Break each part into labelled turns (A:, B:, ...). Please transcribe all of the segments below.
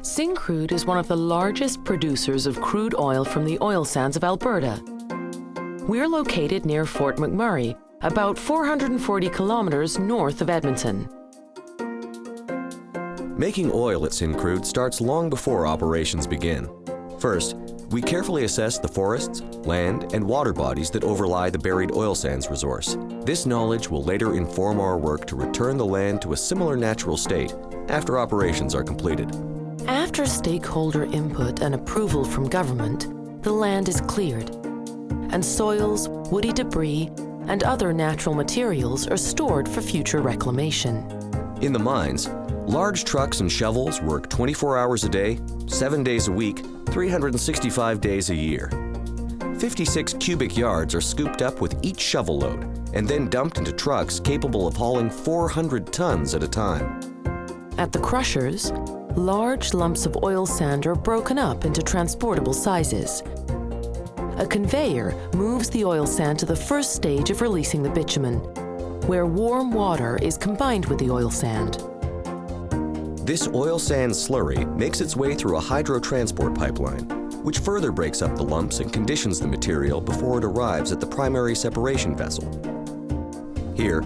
A: Syncrude is one of the largest producers of crude oil from the oil sands of Alberta. We're located near Fort McMurray, about 440 kilometers north of Edmonton.
B: Making oil at Syncrude starts long before operations begin. First, we carefully assess the forests, land, and water bodies that overlie the buried oil sands resource. This knowledge will later inform our work to return the land to a similar natural state after operations are completed.
A: After stakeholder input and approval from government, the land is cleared, and soils, woody debris, and other natural materials are stored for future reclamation.
B: In the mines, large trucks and shovels work 24 hours a day, 7 days a week, 365 days a year. 56 cubic yards are scooped up with each shovel load and then dumped into trucks capable of hauling 400 tons at a time.
A: At the crushers, large lumps of oil sand are broken up into transportable sizes. A conveyor moves the oil sand to the first stage of releasing the bitumen, where warm water is combined with the oil sand.
B: This oil sand slurry makes its way through a hydro-transport pipeline, which further breaks up the lumps and conditions the material before it arrives at the primary separation vessel. Here,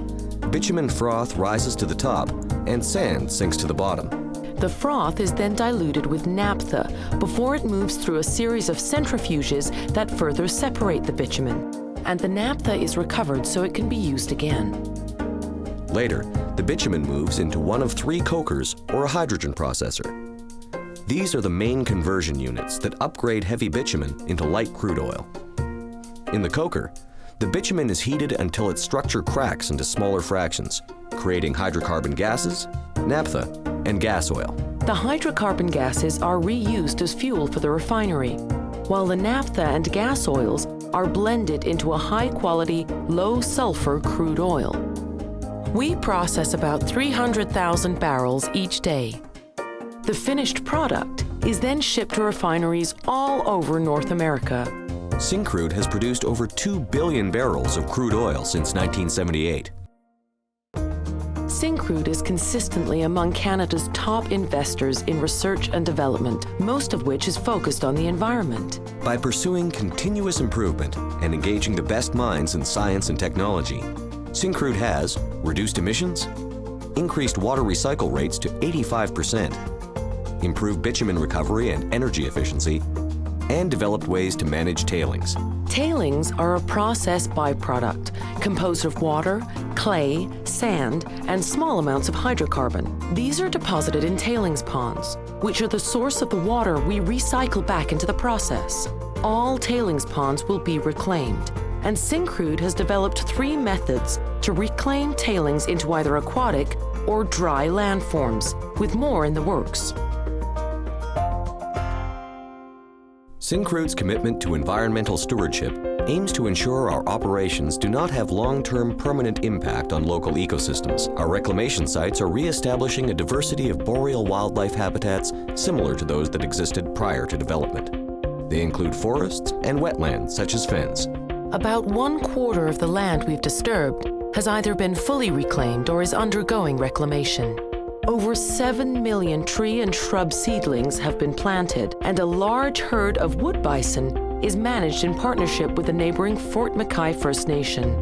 B: bitumen froth rises to the top and sand sinks to the bottom.
A: The froth is then diluted with naphtha before it moves through a series of centrifuges that further separate the bitumen, and the naphtha is recovered so it can be used again.
B: Later, the bitumen moves into one of 3 cokers or a hydrogen processor. These are the main conversion units that upgrade heavy bitumen into light crude oil. In the coker, the bitumen is heated until its structure cracks into smaller fractions, creating hydrocarbon gases, naphtha, and gas oil.
A: The hydrocarbon gases are reused as fuel for the refinery, while the naphtha and gas oils are blended into a high-quality, low-sulphur crude oil. We process about 300,000 barrels each day. The finished product is then shipped to refineries all over North America.
B: Syncrude has produced over 2 billion barrels of crude oil since 1978.
A: Syncrude is consistently among Canada's top investors in research and development, most of which is focused on the environment.
B: By pursuing continuous improvement and engaging the best minds in science and technology, Syncrude has reduced emissions, increased water recycle rates to 85%, improved bitumen recovery and energy efficiency, and developed ways to manage tailings.
A: Tailings are a process byproduct composed of water, clay, sand, and small amounts of hydrocarbon. These are deposited in tailings ponds, which are the source of the water we recycle back into the process. All tailings ponds will be reclaimed, and Syncrude has developed 3 methods to reclaim tailings into either aquatic or dry landforms, with more in the works.
B: Syncrude's commitment to environmental stewardship aims to ensure our operations do not have long-term permanent impact on local ecosystems. Our reclamation sites are re-establishing a diversity of boreal wildlife habitats similar to those that existed prior to development. They include forests and wetlands such as fens.
A: About 1/4 of the land we've disturbed has either been fully reclaimed or is undergoing reclamation. Over 7 million tree and shrub seedlings have been planted, and a large herd of wood bison is managed in partnership with the neighboring Fort McMurray First Nation.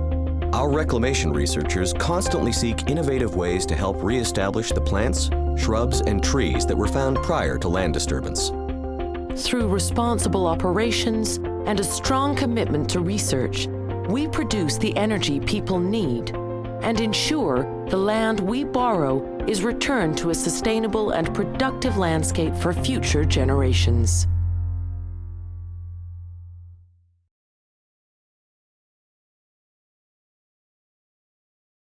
B: Our reclamation researchers constantly seek innovative ways to help re-establish the plants, shrubs, and trees that were found prior to land disturbance.
A: Through responsible operations and a strong commitment to research, we produce the energy people need and ensure the land we borrow is returned to a sustainable and productive landscape for future generations.